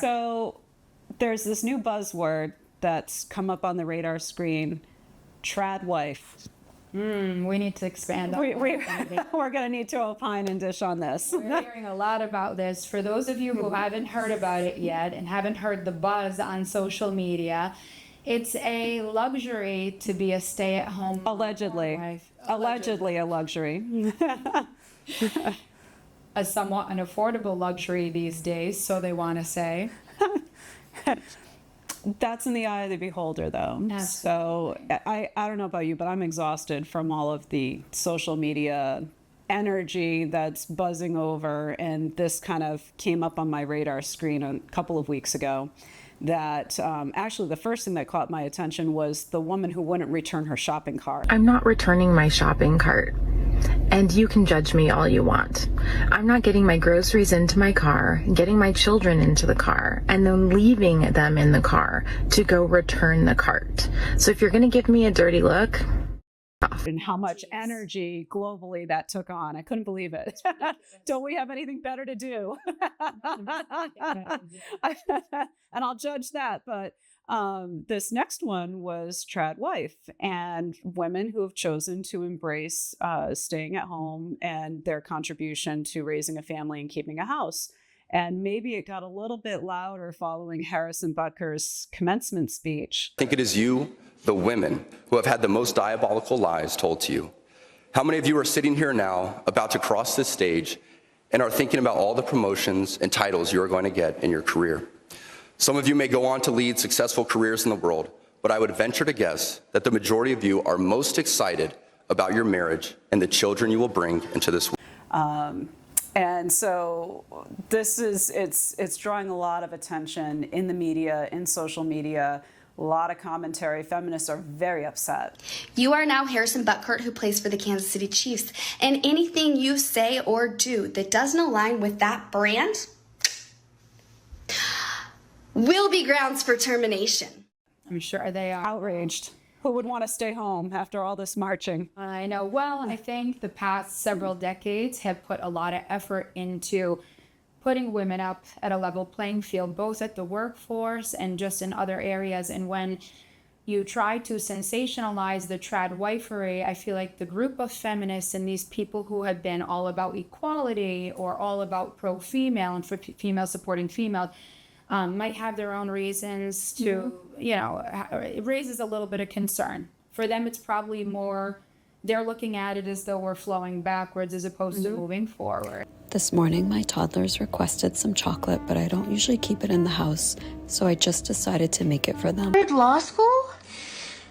So there's this new buzzword that's come up on the radar screen, Tradwife. We need to expand on We're going to need to opine and dish on this. We're hearing a lot about this. For those of you who haven't heard about it yet and haven't heard the buzz on social media, it's a luxury to be a stay-at-home Allegedly. wife. Allegedly a luxury. A somewhat unaffordable luxury these days, so they want to say. That's in the eye of the beholder, though. Absolutely. So I don't know about you, but I'm exhausted from all of the social media energy that's buzzing over. And this kind of came up on my radar screen a couple of weeks ago. That actually the first thing that caught my attention was the woman who wouldn't return her shopping cart. I'm not returning my shopping cart. And you can judge me all you want. I'm not getting my groceries into my car, getting my children into the car, and then leaving them in the car to go return the cart. So if you're going to give me a dirty look, and how much energy globally that took on. I couldn't believe it. Don't we have anything better to do? And I'll judge that. But this next one was Tradwife, and women who have chosen to embrace staying at home and their contribution to raising a family and keeping a house. And maybe it got a little bit louder following Harrison Butker's commencement speech. I think it is you, the women, who have had the most diabolical lies told to you. How many of you are sitting here now about to cross this stage and are thinking about all the promotions and titles you are going to get in your career? Some of you may go on to lead successful careers in the world, but I would venture to guess that the majority of you are most excited about your marriage and the children you will bring into this world. And so this is, it's drawing a lot of attention in the media, in social media, a lot of commentary. Feminists are very upset. You are now Harrison Butker, who plays for the Kansas City Chiefs, and anything you say or do that doesn't align with that brand will be grounds for termination. I'm sure they are. Outraged. Who would want to stay home after all this marching? I know. Well, I think the past several decades have put a lot of effort into putting women up at a level playing field, both at the workforce and just in other areas. And when you try to sensationalize the tradwifery, I feel like the group of feminists and these people who have been all about equality or all about pro-female and for female supporting female might have their own reasons to, you know, it raises a little bit of concern. For them, it's probably more, they're looking at it as though we're flowing backwards as opposed to moving forward. This morning, my toddlers requested some chocolate, but I don't usually keep it in the house, so I just decided to make it for them. Law school?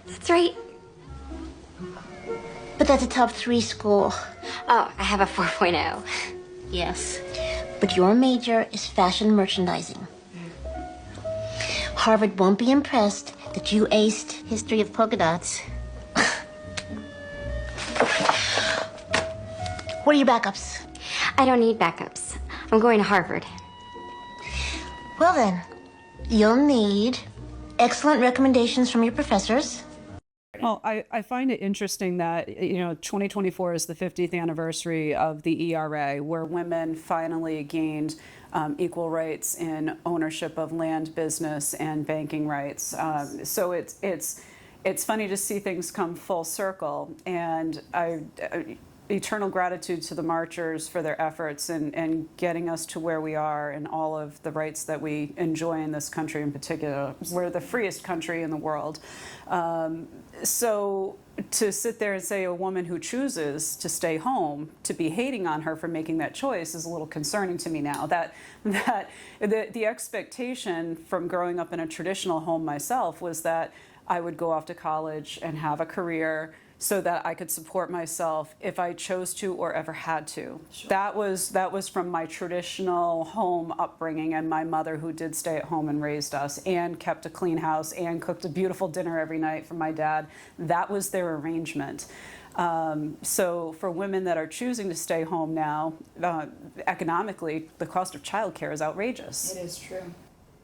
That's right. But that's a top 3 school. Oh, I have a 4.0. Yes. But your major is fashion merchandising. Harvard won't be impressed that you aced history of polka dots. What are your backups? I don't need backups. I'm going to Harvard. Well then, you'll need excellent recommendations from your professors. Well, I find it interesting that, 2024 is the 50th anniversary of the ERA, where women finally gained equal rights in ownership of land, business, and banking rights. So it's funny to see things come full circle, and eternal gratitude to the marchers for their efforts and getting us to where we are and all of the rights that we enjoy in this country in particular. We're the freest country in the world. So to sit there and say a woman who chooses to stay home, to be hating on her for making that choice is a little concerning to me now. That the expectation from growing up in a traditional home myself was that I would go off to college and have a career so that I could support myself if I chose to or ever had to. Sure. That was from my traditional home upbringing and my mother, who did stay at home and raised us and kept a clean house and cooked a beautiful dinner every night for my dad. That was their arrangement. So for women that are choosing to stay home now, economically, the cost of childcare is outrageous. It is true.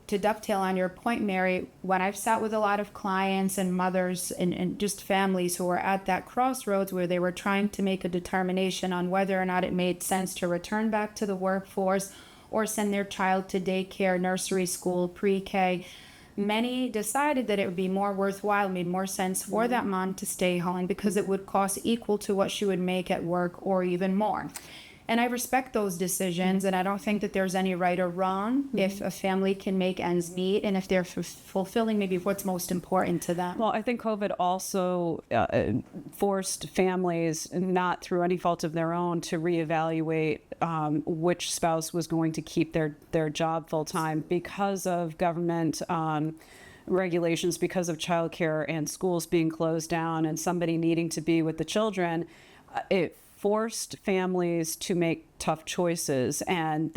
To dovetail on your point, Mary, when I've sat with a lot of clients and mothers and just families who were at that crossroads where they were trying to make a determination on whether or not it made sense to return back to the workforce or send their child to daycare, nursery school, pre-K. Many decided that it would be more worthwhile, made more sense for that mom to stay home because it would cost equal to what she would make at work or even more. And I respect those decisions, and I don't think that there's any right or wrong if a family can make ends meet and if they're fulfilling maybe what's most important to them. Well, I think COVID also forced families, not through any fault of their own, to reevaluate which spouse was going to keep their job full time because of government regulations, because of childcare and schools being closed down and somebody needing to be with the children. It forced families to make tough choices, and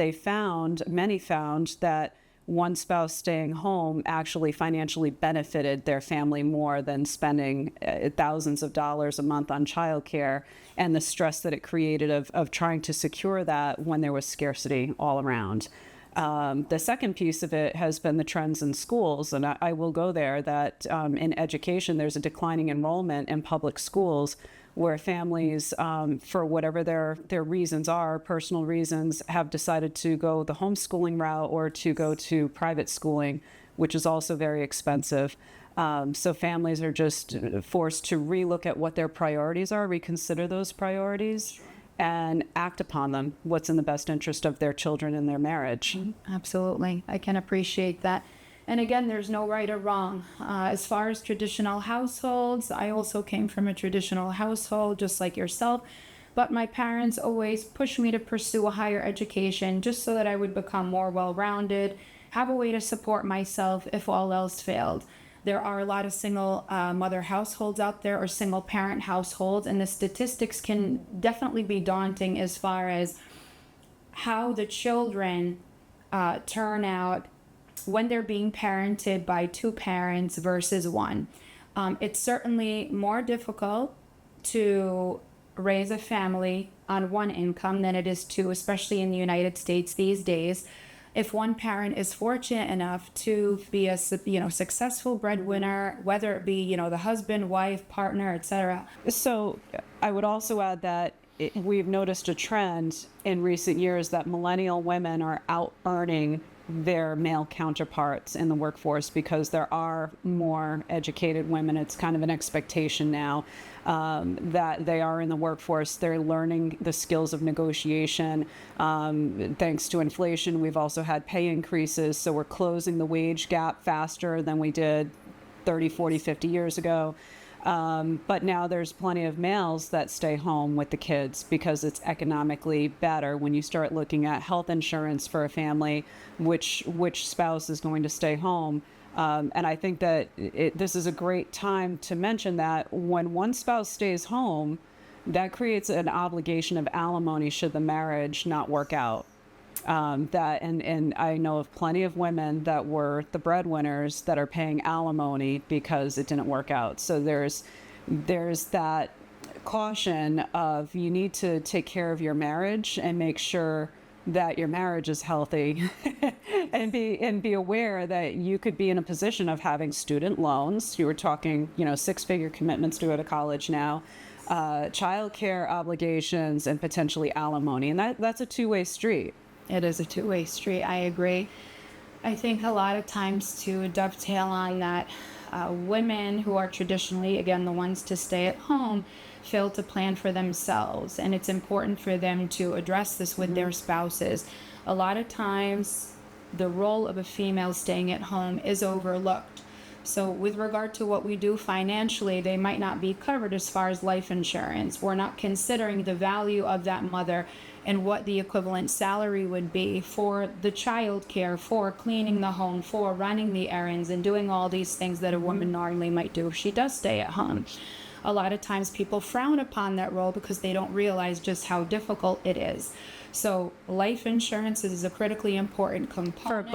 many found that one spouse staying home actually financially benefited their family more than spending thousands of dollars a month on childcare and the stress that it created of trying to secure that when there was scarcity all around. The second piece of it has been the trends in schools, and I will go there, that in education there's a declining enrollment in public schools where families, for whatever their reasons are, personal reasons, have decided to go the homeschooling route or to go to private schooling, which is also very expensive. So families are just forced to relook at what their priorities are, reconsider those priorities, and act upon them, what's in the best interest of their children and their marriage. Absolutely. I can appreciate that. And again, there's no right or wrong. As far as traditional households, I also came from a traditional household, just like yourself. But my parents always pushed me to pursue a higher education just so that I would become more well-rounded, have a way to support myself if all else failed. There are a lot of single mother households out there or single parent households, and the statistics can definitely be daunting as far as how the children turn out when they're being parented by two parents versus one. It's certainly more difficult to raise a family on one income than it is two, especially in the United States these days. If one parent is fortunate enough to be a successful breadwinner, whether it be the husband, wife, partner, etc. So I would also add that we've noticed a trend in recent years that millennial women are out earning their male counterparts in the workforce because there are more educated women. It's kind of an expectation now that they are in the workforce. They're learning the skills of negotiation. Thanks to inflation, we've also had pay increases, so we're closing the wage gap faster than we did 30, 40, 50 years ago. But now there's plenty of males that stay home with the kids because it's economically better. When you start looking at health insurance for a family, which spouse is going to stay home? And I think that this is a great time to mention that when one spouse stays home, that creates an obligation of alimony should the marriage not work out. And I know of plenty of women that were the breadwinners that are paying alimony because it didn't work out. So there's that caution of you need to take care of your marriage and make sure that your marriage is healthy and be aware that you could be in a position of having student loans. You were talking, 6-figure commitments to go to college now, childcare obligations, and potentially alimony. And that's a two-way street. It is a two-way street. I agree. I think a lot of times to dovetail on that, women who are traditionally, again, the ones to stay at home, fail to plan for themselves. And it's important for them to address this with their spouses. A lot of times, the role of a female staying at home is overlooked. So with regard to what we do financially, they might not be covered as far as life insurance. We're not considering the value of that mother and what the equivalent salary would be for the child care, for cleaning the home, for running the errands, and doing all these things that a woman normally might do if she does stay at home. A lot of times people frown upon that role because they don't realize just how difficult it is. So life insurance is a critically important component.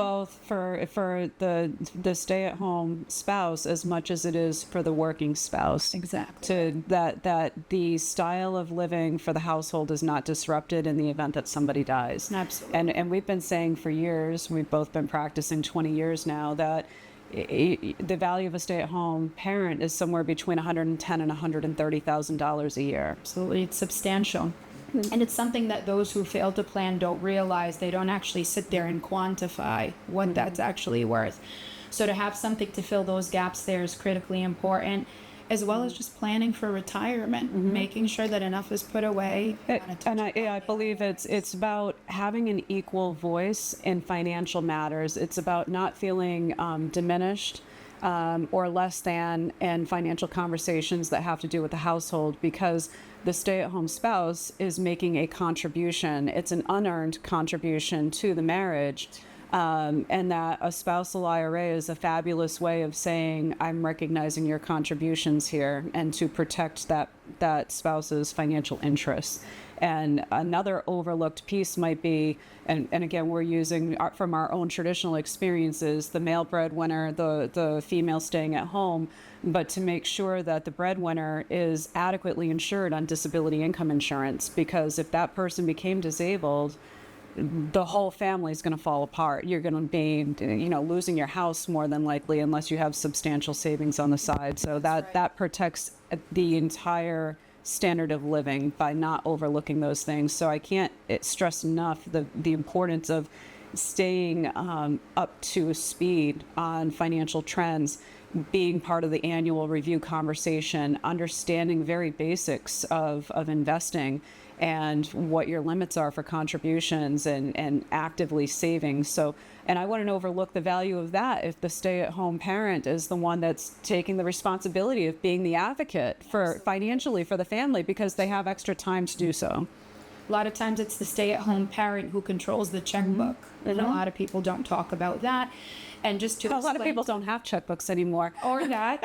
For the stay-at-home spouse as much as it is for the working spouse. Exactly. That the style of living for the household is not disrupted in the event that somebody dies. Absolutely. And we've been saying for years, we've both been practicing 20 years now, that the value of a stay-at-home parent is somewhere between $110,000 and $130,000 a year. Absolutely, it's substantial. And it's something that those who fail to plan don't realize. They don't actually sit there and quantify what that's actually worth. So to have something to fill those gaps there is critically important, as well as just planning for retirement, making sure that enough is put away. I believe it's about having an equal voice in financial matters. It's about not feeling diminished or less than in financial conversations that have to do with the household, because the stay-at-home spouse is making a contribution. It's an unearned contribution to the marriage. And that a spousal IRA is a fabulous way of saying, I'm recognizing your contributions here, and to protect that spouse's financial interests. And another overlooked piece might be, and again, we're using from our own traditional experiences, the male breadwinner, the female staying at home, but to make sure that the breadwinner is adequately insured on disability income insurance, because if that person became disabled, the whole family is going to fall apart. You're going to be, losing your house more than likely, unless you have substantial savings on the side. So that protects the entire standard of living by not overlooking those things. So I can't stress enough the importance of staying up to speed on financial trends, being part of the annual review conversation, understanding very basics of investing and what your limits are for contributions, and actively saving. So, and I wouldn't overlook the value of that if the stay-at-home parent is the one that's taking the responsibility of being the advocate for financially for the family, because they have extra time to do so. A lot of times it's the stay-at-home parent who controls the checkbook, and a lot of people don't talk about that. And just to a lot of people don't have checkbooks anymore. Or that.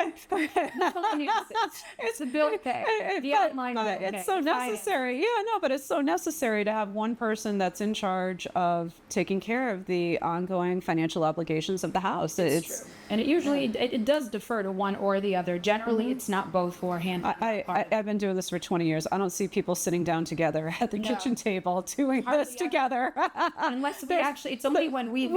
It's a bill pay. The outline bill it's so necessary. Yeah, no, but it's so necessary to have one person that's in charge of taking care of the ongoing financial obligations of the house. It's true. And it usually it does defer to one or the other. Generally, it's not both or hand. I've been doing this for 20 years. I don't see people sitting down together at the kitchen table doing this together. Unless we actually, it's only when we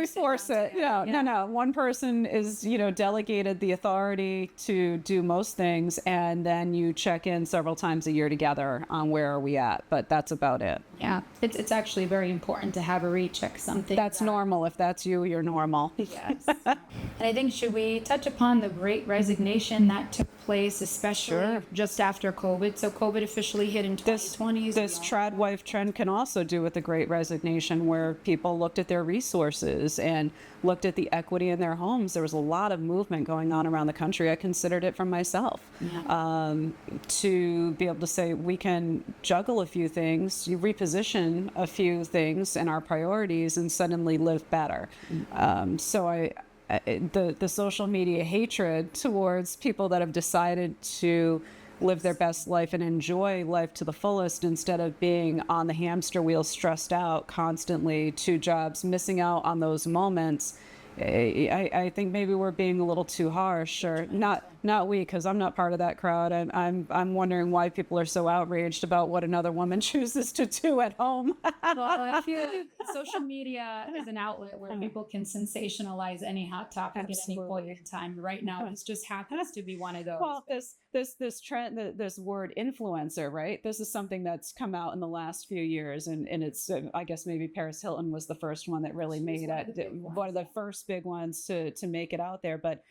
force it. No. One person is, delegated the authority to do most things, and then you check in several times a year together on where are we at. But that's about it. Yeah, it's actually very important to have a recheck something. That's normal. If that's you, you're normal. Yes. And I think, should we touch upon the Great Resignation that took place, especially just after COVID? So COVID officially hit in 2020. This Tradwife trend can also do with the Great Resignation, where people looked at their resources and looked at the equity in their homes. There was a lot of movement going on around the country. I considered it for myself, to be able to say we can juggle a few things, you reposition a few things in our priorities, and suddenly live better. So the social media hatred towards people that have decided to live their best life and enjoy life to the fullest, instead of being on the hamster wheel, stressed out constantly, 2 jobs, missing out on those moments. I think maybe we're being a little too harsh, or not we, because I'm not part of that crowd. I'm wondering why people are so outraged about what another woman chooses to do at home. Well, I feel social media is an outlet where people can sensationalize any hot topic at any point in time. Right now, it just happens to be one of those. Well, this trend, this word influencer, right? This is something that's come out in the last few years, and it's I guess maybe Paris Hilton was the first one that really made it, one of the first big ones to make it out there. But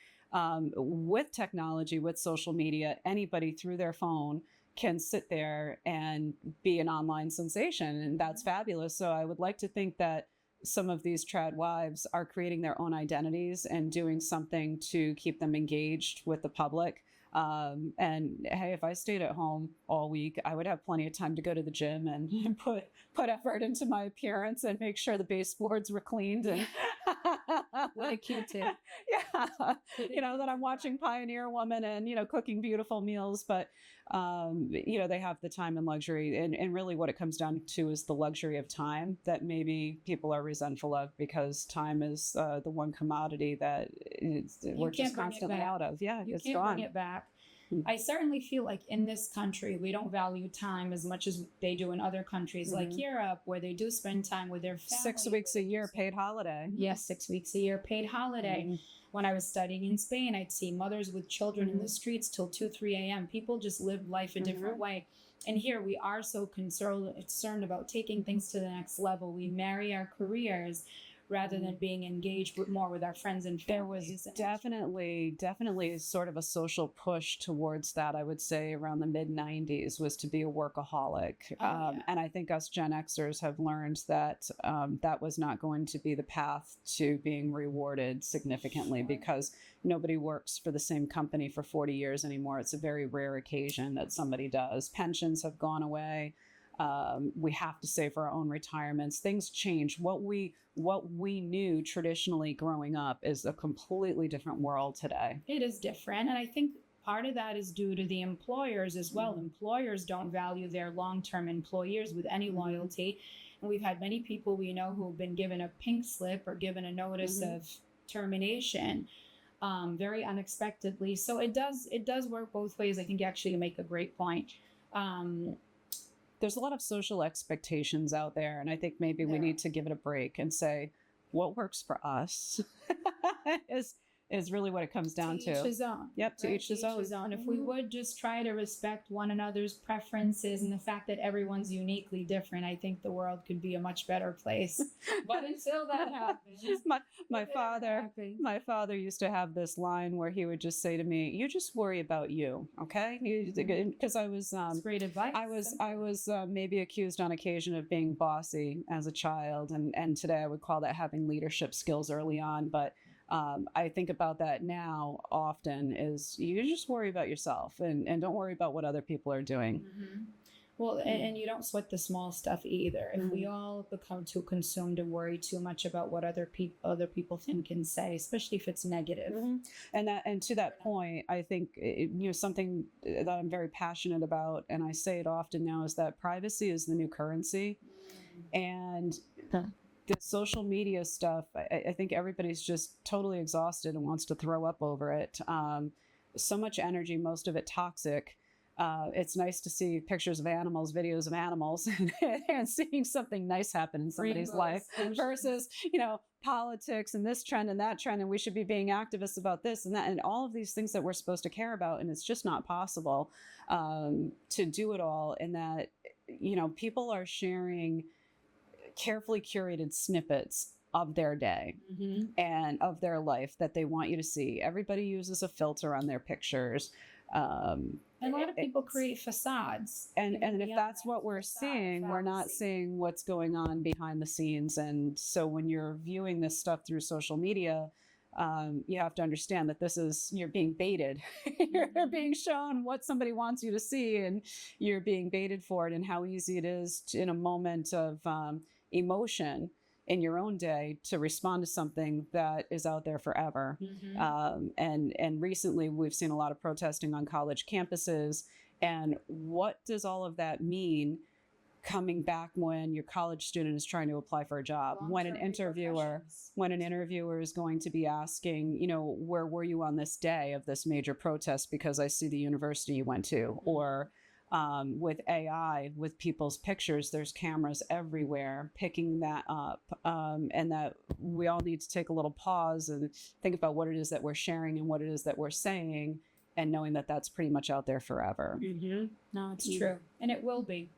with technology, with social media, anybody through their phone can sit there and be an online sensation, and that's fabulous. So I would like to think that some of these Tradwives are creating their own identities and doing something to keep them engaged with the public. And hey, if I stayed at home all week, I would have plenty of time to go to the gym and put effort into my appearance and make sure the baseboards were cleaned. And what a cute tip. Yeah. That I'm watching Pioneer Woman and, cooking beautiful meals, but, they have the time and luxury. And really what it comes down to is the luxury of time that maybe people are resentful of, because time is the one commodity that we're just constantly out of. Yeah, you it's can't gone. bring it back. I certainly feel like in this country, we don't value time as much as they do in other countries like Europe, where they do spend time with their family. 6 weeks a year, paid holiday. Yes, 6 weeks a year, paid holiday. When I was studying in Spain, I'd see mothers with children in the streets till 2, 3 a.m. People just live life a different way. And here we are so concerned about taking things to the next level. We marry our careers rather than being engaged more with our friends and families. There was definitely sort of a social push towards that, I would say, around the mid-90s, was to be a workaholic. And I think us Gen Xers have learned that that was not going to be the path to being rewarded significantly, because nobody works for the same company for 40 years anymore. It's a very rare occasion that somebody does. Pensions have gone away. We have to save for our own retirements. Things change. What we knew traditionally growing up is a completely different world today. It is different. And I think part of that is due to the employers as well. Employers don't value their long-term employees with any loyalty. And we've had many people we know who've been given a pink slip or given a notice of termination very unexpectedly. So it does work both ways. I think actually you make a great point. There's a lot of social expectations out there, and I think maybe we need to give it a break and say what works for us is really what it comes down to. To each his own. Yep, to each his own. If we would just try to respect one another's preferences and the fact that everyone's uniquely different, I think the world could be a much better place. But until that happens, my father used to have this line where he would just say to me, "You just worry about you, okay?" Because I was That's great advice. I was maybe accused on occasion of being bossy as a child, and today I would call that having leadership skills early on, but I think about that now often, is you just worry about yourself and don't worry about what other people are doing. Well, and you don't sweat the small stuff either. If we all become too consumed to worry too much about what other people think and say, especially if it's negative. And to that point, I think something that I'm very passionate about, and I say it often now, is that privacy is the new currency. And the social media stuff, I think everybody's just totally exhausted and wants to throw up over it. So much energy, most of it toxic. It's nice to see pictures of animals, videos of animals, and seeing something nice happen in somebody's life versus, politics and this trend and that trend, and we should be being activists about this and that and all of these things that we're supposed to care about. And it's just not possible to do it all. And that, people are sharing carefully curated snippets of their day and of their life that they want you to see. Everybody uses a filter on their pictures. And a lot of people create facades. And if that's what we're seeing, we're not seeing what's going on behind the scenes. And so when you're viewing this stuff through social media, you have to understand that you're being baited. You're being shown what somebody wants you to see, and you're being baited for it, and how easy it is in a moment of emotion in your own day to respond to something that is out there forever. And recently we've seen a lot of protesting on college campuses. And what does all of that mean coming back when your college student is trying to apply for a job? When an interviewer is going to be asking, where were you on this day of this major protest, because I see the university you went to, or with AI, with people's pictures, there's cameras everywhere picking that up. And that we all need to take a little pause and think about what it is that we're sharing and what it is that we're saying, and knowing that that's pretty much out there forever. No, it's true. And it will be.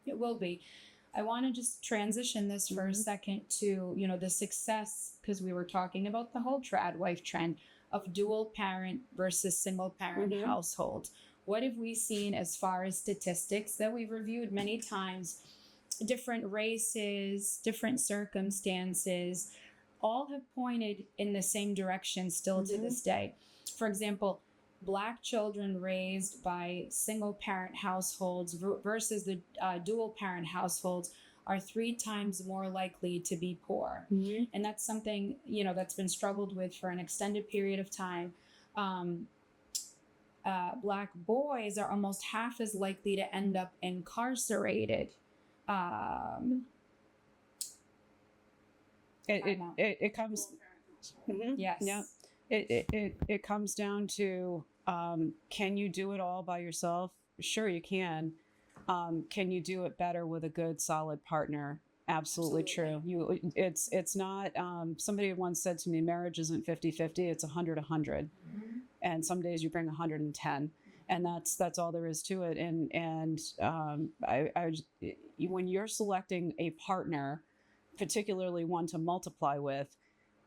I want to just transition this for a second to, the success, because we were talking about the whole Tradwife trend of dual parent versus single parent household. What have we seen as far as statistics that we've reviewed many times? Different races, different circumstances, all have pointed in the same direction still to this day. For example, Black children raised by single parent households versus the dual parent households are 3 times more likely to be poor. And that's something, that's been struggled with for an extended period of time. Black boys are almost half as likely to end up incarcerated. It comes. Yes. Yeah. It comes down to, can you do it all by yourself? Sure, you can. Can you do it better with a good, solid partner? Absolutely true. It's not, somebody once said to me, marriage isn't 50-50, it's 100-100. And some days you bring 110. And that's all there is to it. And when you're selecting a partner, particularly one to multiply with,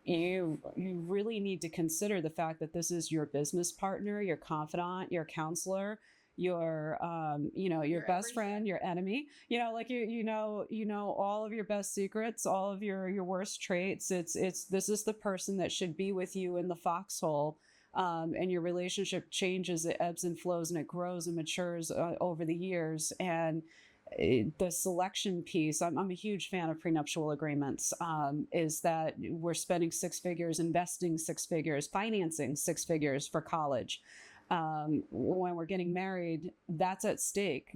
you really need to consider the fact that this is your business partner, your confidant, your counselor, your your best friend, your enemy. Like you know all of your best secrets, all of your worst traits. This is the person that should be with you in the foxhole. And your relationship changes, it ebbs and flows, and it grows and matures over the years. And the selection piece, I'm a huge fan of prenuptial agreements, is that we're spending six figures, investing six figures, financing six figures for college. When we're getting married, that's at stake.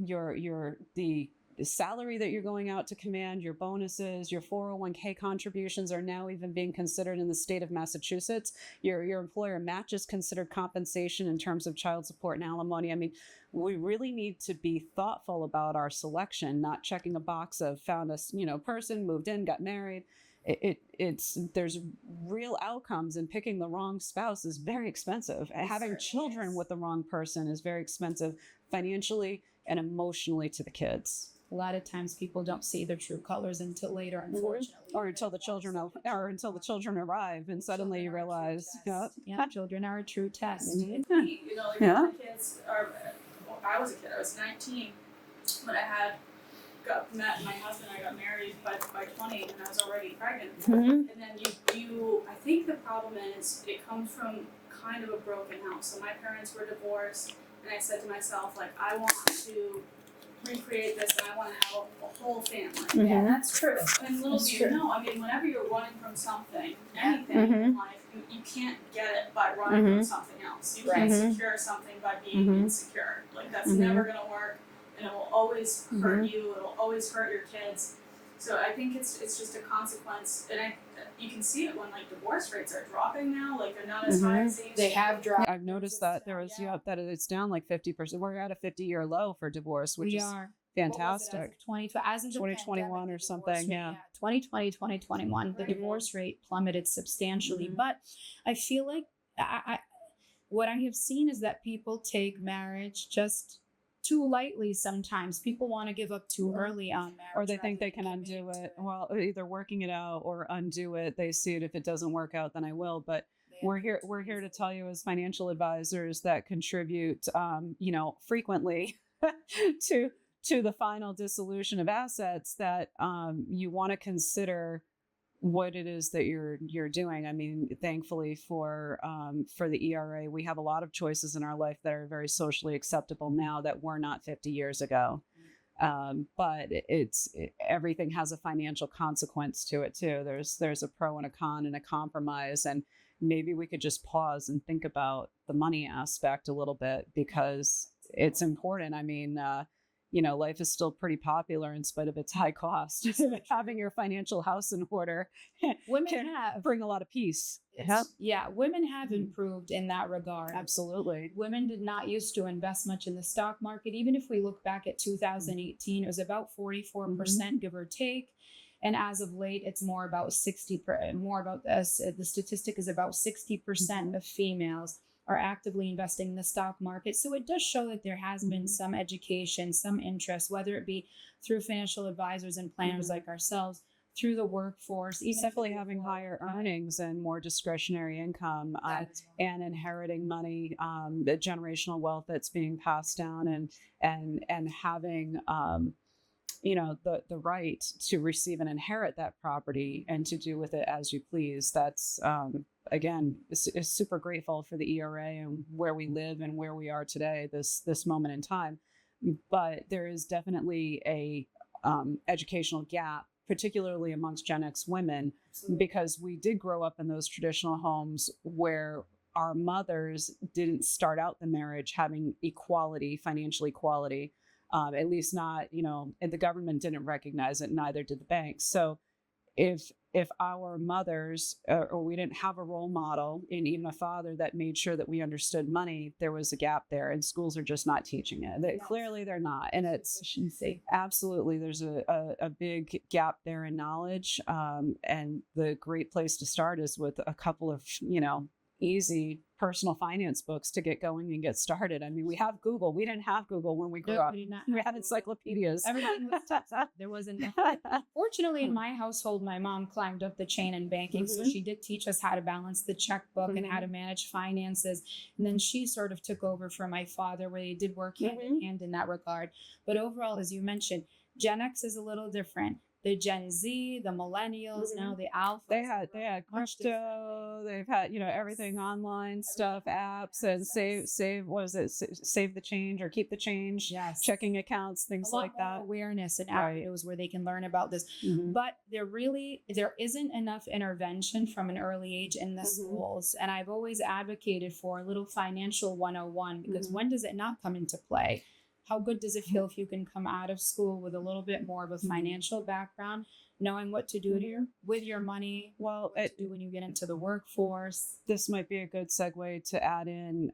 The salary that you're going out to command, your bonuses, your 401k contributions are now even being considered in the state of Massachusetts. Your employer matches considered compensation in terms of child support and alimony. I mean, we really need to be thoughtful about our selection, not checking a box of found a person, moved in, got married. There's real outcomes, and picking the wrong spouse is very expensive. Having children with the wrong person is very expensive financially and emotionally to the kids. A lot of times people don't see their true colors until later, unfortunately. Or until the children arrive, and suddenly you realize, children are a true test. Mm-hmm. My kids are. I was a kid. I was 19 when I met my husband. I got married by 20, and I was already pregnant. Mm-hmm. And then I think the problem is it comes from kind of a broken house. So my parents were divorced, and I said to myself, like, I want to recreate this, and I want to have a whole family. Mm-hmm. Yeah, that's true. And little do you know, I mean, whenever you're running from something, anything in life, you can't get it by running from something else. You can't secure something by being insecure. Like, that's never going to work, and it will always hurt you. It'll always hurt your kids. So I think it's just a consequence, and you can see it when like divorce rates are dropping now. Like, they're not as high as they used to. They have dropped. I've noticed that there was that it's down like 50%. We're at a 50-year low for divorce, which is fantastic. 2021 or something. Yeah. 2020, 2021, the divorce rate plummeted substantially. But I feel like what I have seen is that people take marriage just too lightly sometimes. People want to give up too early on marriage. Or they think they can undo it. Well, either working it out or undo it. They see it. If it doesn't work out, then I will. But we're here to tell you as financial advisors that contribute, frequently to the final dissolution of assets, that you want to consider what it is that you're doing. I mean, thankfully for the ERA, we have a lot of choices in our life that are very socially acceptable now that were not 50 years ago. But everything has a financial consequence to it too. There's a pro and a con and a compromise, and maybe we could just pause and think about the money aspect a little bit, because it's important. I mean, life is still pretty popular in spite of its high cost. Having your financial house in order can bring a lot of peace. Yeah, women have improved in that regard. Absolutely. Women did not used to invest much in the stock market. Even if we look back at 2018, it was about 44%, give or take. And as of late, it's more about 60%. The statistic is about 60% of females are actively investing in the stock market. So it does show that there has been some education, some interest, whether it be through financial advisors and planners like ourselves, through the workforce. It's definitely having higher earnings and more discretionary income, and inheriting money, the generational wealth that's being passed down, and having the right to receive and inherit that property and to do with it as you please. That's again, is super grateful for the ERA and where we live and where we are today, this moment in time. But there is definitely a educational gap, particularly amongst Gen X women, because we did grow up in those traditional homes where our mothers didn't start out the marriage having equality, financial equality, at least not, and the government didn't recognize it, neither did the banks. So if our mothers, or we didn't have a role model and even a father that made sure that we understood money, there was a gap there, and schools are just not teaching it. Clearly they're not. And it's absolutely, there's a big gap there in knowledge. And the great place to start is with a couple of, easy personal finance books to get going and get started. I mean, we have Google. We didn't have Google when we grew up. We had encyclopedias. Everything was there wasn't. Fortunately, in my household, my mom climbed up the chain in banking, so she did teach us how to balance the checkbook and how to manage finances. And then she sort of took over for my father, where they did work hand in hand in that regard. But overall, as you mentioned, Gen X is a little different. The Gen Z, the millennials, now the alpha. They had crypto. They've had, everything online stuff, apps, and save the change or keep the change. Yes. Checking accounts, things like that. Awareness and avenues where they can learn about this. But there isn't enough intervention from an early age in the schools. And I've always advocated for a little financial 101, because when does it not come into play? How good does it feel if you can come out of school with a little bit more of a financial background, knowing what to do with your money, what to do when you get into the workforce? This might be a good segue to add in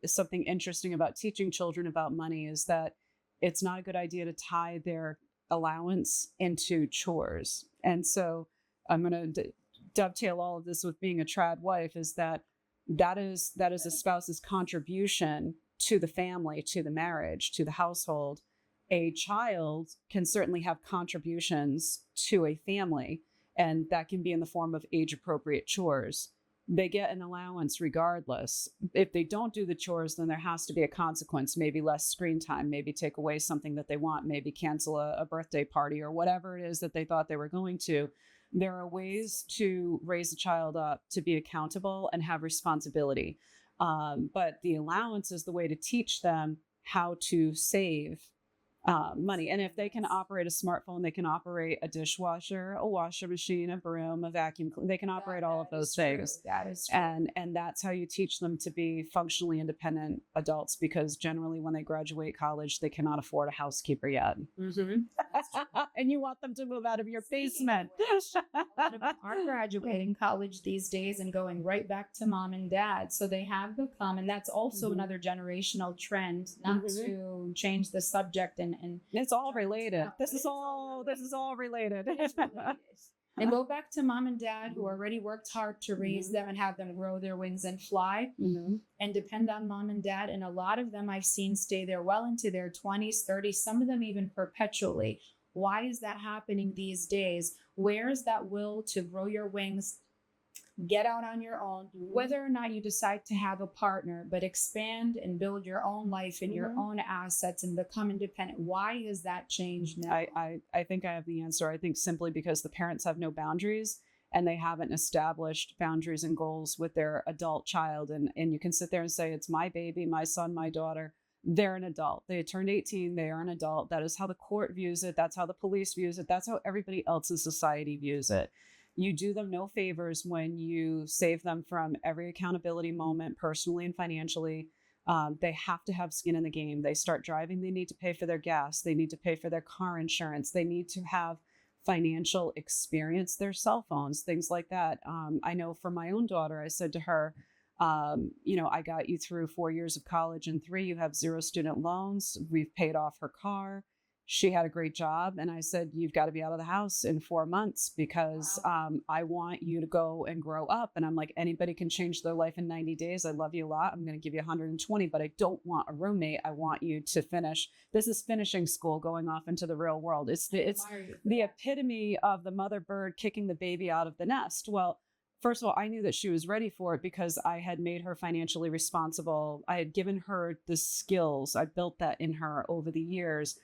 something interesting about teaching children about money is that it's not a good idea to tie their allowance into chores. And so I'm going to dovetail all of this with being a trad wife is that is a spouse's contribution to the family, to the marriage, to the household. A child can certainly have contributions to a family, and that can be in the form of age-appropriate chores. They get an allowance regardless. If they don't do the chores, then there has to be a consequence, maybe less screen time, maybe take away something that they want, maybe cancel a birthday party or whatever it is that they thought they were going to. There are ways to raise a child up to be accountable and have responsibility. But the allowance is the way to teach them how to save money. And if they can operate a smartphone, they can operate a dishwasher, a washer machine, a broom, a vacuum cleaner. They can operate all of those things. That is true. And that's how you teach them to be functionally independent adults, because generally when they graduate college, they cannot afford a housekeeper yet. And you want them to move out of your basement. A lot of them are graduating college these days and going right back to mom and dad. So they have become, and that's also another generational trend, not to change the subject and it's all related. This is all related. And go back to mom and dad who already worked hard to raise them and have them grow their wings and fly and depend on mom and dad. And a lot of them I've seen stay there well into their 20s, 30s, some of them even perpetually. Why is that happening these days? Where is that will to grow your wings, get out on your own, whether or not you decide to have a partner, but expand and build your own life and your own assets and become independent? Why is that changed now? I think I have the answer. I think simply because the parents have no boundaries and they haven't established boundaries and goals with their adult child. And you can sit there and say, it's my baby, my son, my daughter. They're an adult. They turned 18. They are an adult. That is how the court views it. That's how the police views it. That's how everybody else in society views it. You do them no favors when you save them from every accountability moment, personally and financially. They have to have skin in the game. They start driving, they need to pay for their gas. They need to pay for their car insurance. They need to have financial experience, their cell phones, things like that. I know for my own daughter, I said to her, I got you through 4 years of college and 3, you have 0 student loans. We've paid off her car. She had a great job. And I said, you've got to be out of the house in 4 months because I want you to go and grow up. And I'm like, anybody can change their life in 90 days. I love you a lot. I'm going to give you 120, but I don't want a roommate. I want you to finish. This is finishing school, going off into the real world. It's the epitome of the mother bird kicking the baby out of the nest. Well, first of all, I knew that she was ready for it because I had made her financially responsible. I had given her the skills. I built that in her over the years.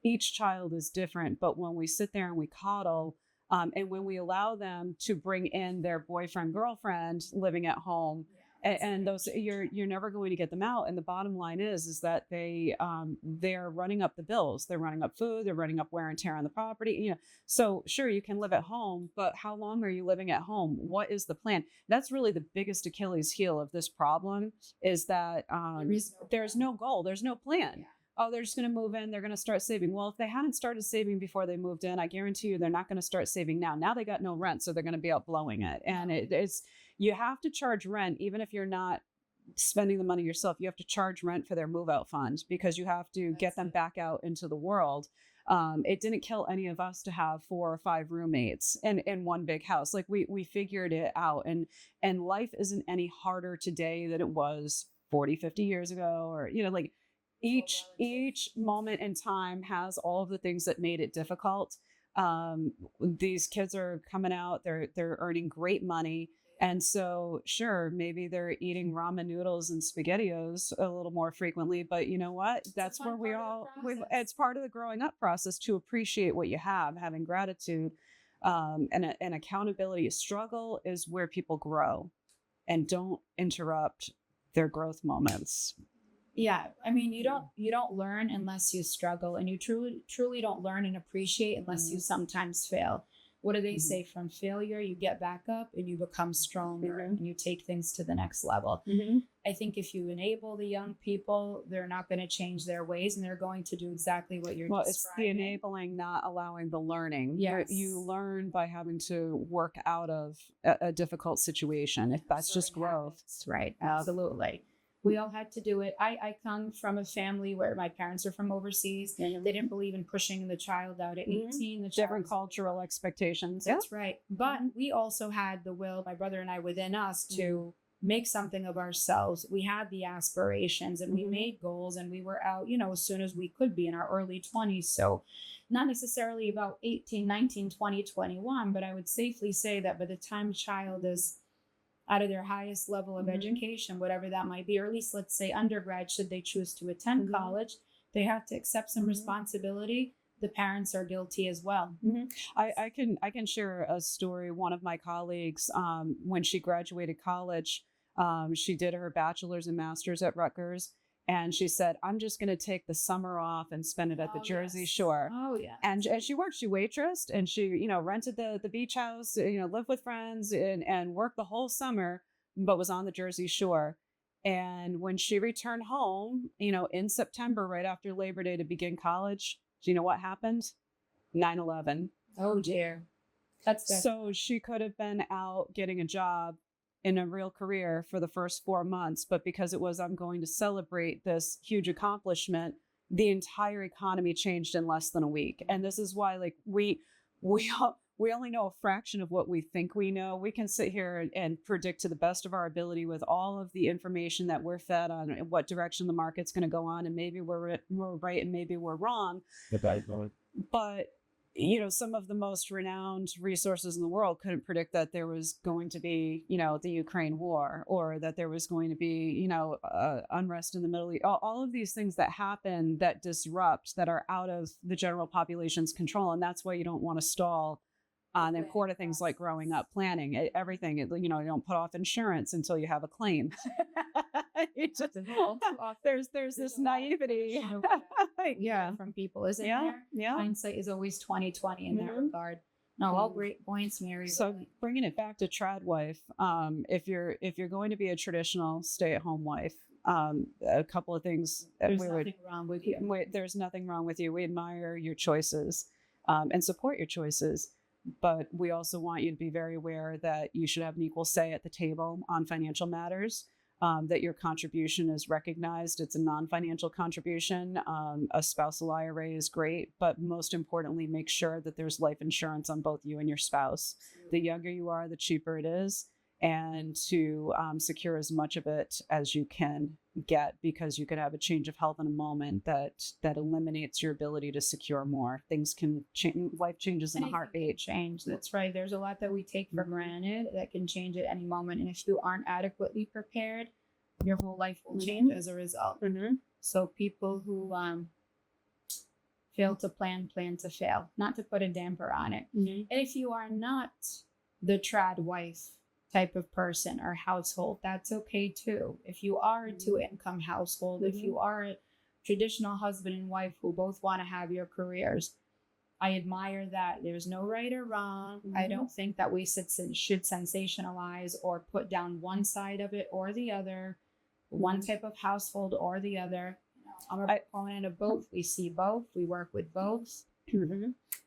Each child is different, but when we sit there and we coddle, and when we allow them to bring in their boyfriend, girlfriend living at home, and those you're never going to get them out. And the bottom line is that they're running up the bills. They're running up food. They're running up wear and tear on the property. So sure, you can live at home, but how long are you living at home? What is the plan? That's really the biggest Achilles heel of this problem is that there's no goal. There's no plan. Yeah. Oh, they're just going to move in. They're going to start saving. Well, if they hadn't started saving before they moved in, I guarantee you they're not going to start saving now. Now they got no rent, so they're going to be out blowing it. And you have to charge rent, even if you're not spending the money yourself. You have to charge rent for their move out fund because you have to get them back out into the world. It didn't kill any of us to have 4 or 5 roommates in one big house. Like we figured it out, and life isn't any harder today than it was 40, 50 years ago, or, like each moment in time has all of the things that made it difficult. These kids are coming out, they're earning great money. And so, sure, maybe they're eating ramen noodles and SpaghettiOs a little more frequently, but you know what? That's where it's part of the growing up process to appreciate what you have, having gratitude, and accountability. Struggle is where people grow, and don't interrupt their growth moments. Yeah, I mean, you don't learn unless you struggle, and you truly don't learn and appreciate unless you sometimes fail. What do they say? From failure, you get back up and you become stronger, and you take things to the next level. I think if you enable the young people, they're not going to change their ways, and they're going to do exactly what you're describing. It's the enabling, not allowing the learning. Yes. You learn by having to work out of a difficult situation. If that's just growth. That's right. Absolutely. We all had to do it. I come from a family where my parents are from overseas. They didn't believe in pushing the child out at 18. The different cultural expectations. That's right. But we also had the will, my brother and I, within us to make something of ourselves. We had the aspirations, and we made goals, and we were out, as soon as we could be in our early 20s. So not necessarily about 18, 19, 20, 21, but I would safely say that by the time a child is out of their highest level of education, whatever that might be, or at least let's say undergrad, should they choose to attend college, they have to accept some responsibility. The parents are guilty as well. I can share a story. One of my colleagues, when she graduated college, she did her bachelor's and master's at Rutgers. And she said, I'm just going to take the summer off and spend it at the Jersey Shore. Oh, yeah. And she worked, she waitressed, and she, rented the beach house, lived with friends and worked the whole summer, but was on the Jersey Shore. And when she returned home, in September, right after Labor Day to begin college, do you know what happened? 9/11. Oh, dear. So she could have been out getting a job in a real career for the first 4 months, but because it was, I'm going to celebrate this huge accomplishment, the entire economy changed in less than a week. And this is why, we only know a fraction of what we think we know. We can sit here and predict to the best of our ability with all of the information that we're fed on what direction the market's going to go on, and maybe we're right and maybe we're wrong. But some of the most renowned resources in the world couldn't predict that there was going to be, the Ukraine war, or that there was going to be, unrest in the Middle East. All of these things that happen, that disrupt, that are out of the general population's control. And that's why you don't want to stall on important things like growing up, planning, everything. You don't put off insurance until you have a claim. There's this naivety. From people, isn't there? Yeah. Hindsight is always 20/20 in that regard. No, all great points, Mary. So bringing it back to Tradwife, if you're going to be a traditional stay-at-home wife, a couple of things. There's nothing wrong with you. There's nothing wrong with you. We admire your choices and support your choices. But we also want you to be very aware that you should have an equal say at the table on financial matters, that your contribution is recognized. It's a non-financial contribution. A spousal IRA is great, but most importantly, make sure that there's life insurance on both you and your spouse. The younger you are, the cheaper it is, and to secure as much of it as you can get, because you could have a change of health in a moment that eliminates your ability to secure more. Things can change. Life changes in a heartbeat. Change. That's right. There's a lot that we take for granted that can change at any moment. And if you aren't adequately prepared, your whole life will change as a result. So people who fail to plan to fail, not to put a damper on it. And if you are not the Tradwife type of person or household, that's okay too. If you are a 2-income household, if you are a traditional husband and wife who both want to have your careers, I admire that. There's no right or wrong. I don't think that we should sensationalize or put down one side of it or the other, one type of household or the other. I'm a proponent of both. We see both. We work with both.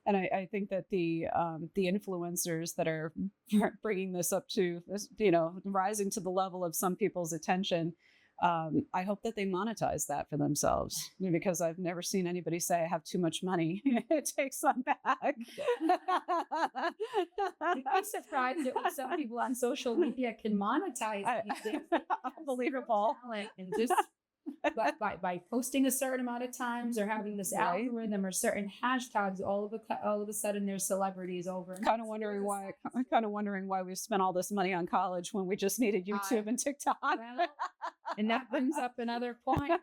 And I think that the influencers that are bringing this up to, rising to the level of some people's attention, I hope that they monetize that for themselves, because I've never seen anybody say I have too much money. Take some back. I'm surprised that some people on social media can monetize these things. Unbelievable. And just by posting a certain amount of times or having this algorithm or certain hashtags, all of a sudden there's celebrities over. I'm kind of wondering why we've spent all this money on college when we just needed YouTube and TikTok. Well, and that brings up another point.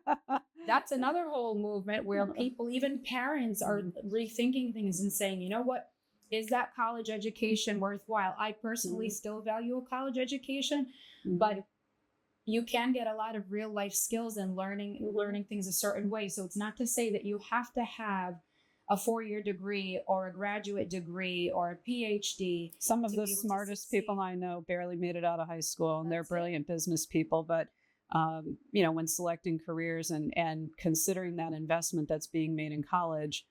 That's another whole movement where people, even parents, are rethinking things and saying, you know what, is that college education worthwhile? I personally still value a college education, but you can get a lot of real life skills and learning things a certain way. So it's not to say that you have to have a 4-year degree or a graduate degree or a PhD. Some of the smartest people I know barely made it out of high school, and they're brilliant business people. But when selecting careers and considering that investment that's being made in college,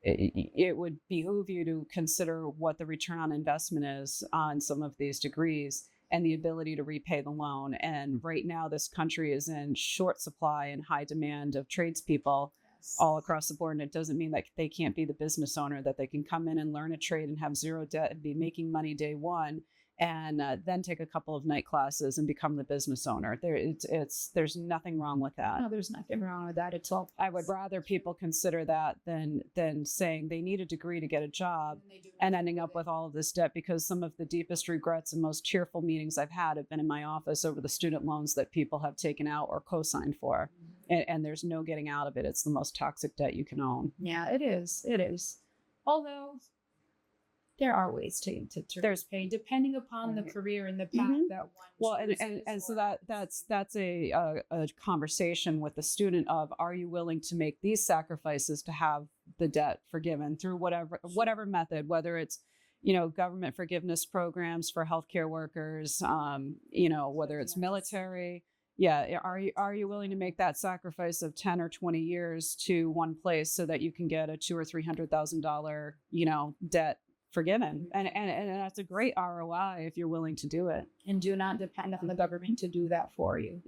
it would behoove you to consider what the return on investment is on some of these degrees and the ability to repay the loan. And right now, this country is in short supply and high demand of tradespeople all across the board. And it doesn't mean that they can't be the business owner, that they can come in and learn a trade and have zero debt and be making money day one, and then take a couple of night classes and become the business owner. There's nothing wrong with that. No, there's nothing wrong with that at all. I would rather people consider that than saying they need a degree to get a job and ending up with all of this debt, because some of the deepest regrets and most cheerful meetings I've had have been in my office over the student loans that people have taken out or co-signed for. And there's no getting out of it. It's the most toxic debt you can own. Yeah, it is. It is. Although there are ways to there's pay depending upon the career and the path that one chooses. And so that's a conversation with the student of, are you willing to make these sacrifices to have the debt forgiven through whatever method, whether it's government forgiveness programs for healthcare workers, whether it's military. Yeah, are you willing to make that sacrifice of 10 or 20 years to one place so that you can get a $200,000 or $300,000 debt forgiven? And that's a great ROI if you're willing to do it. And do not depend on the government to do that for you.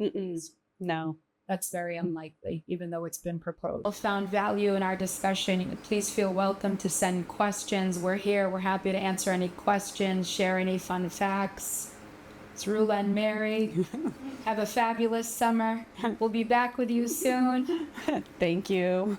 No. That's very unlikely, even though it's been proposed. If you found value in our discussion, please feel welcome to send questions. We're here. We're happy to answer any questions, share any fun facts. It's Rulla and Mary. Have a fabulous summer. We'll be back with you soon. Thank you.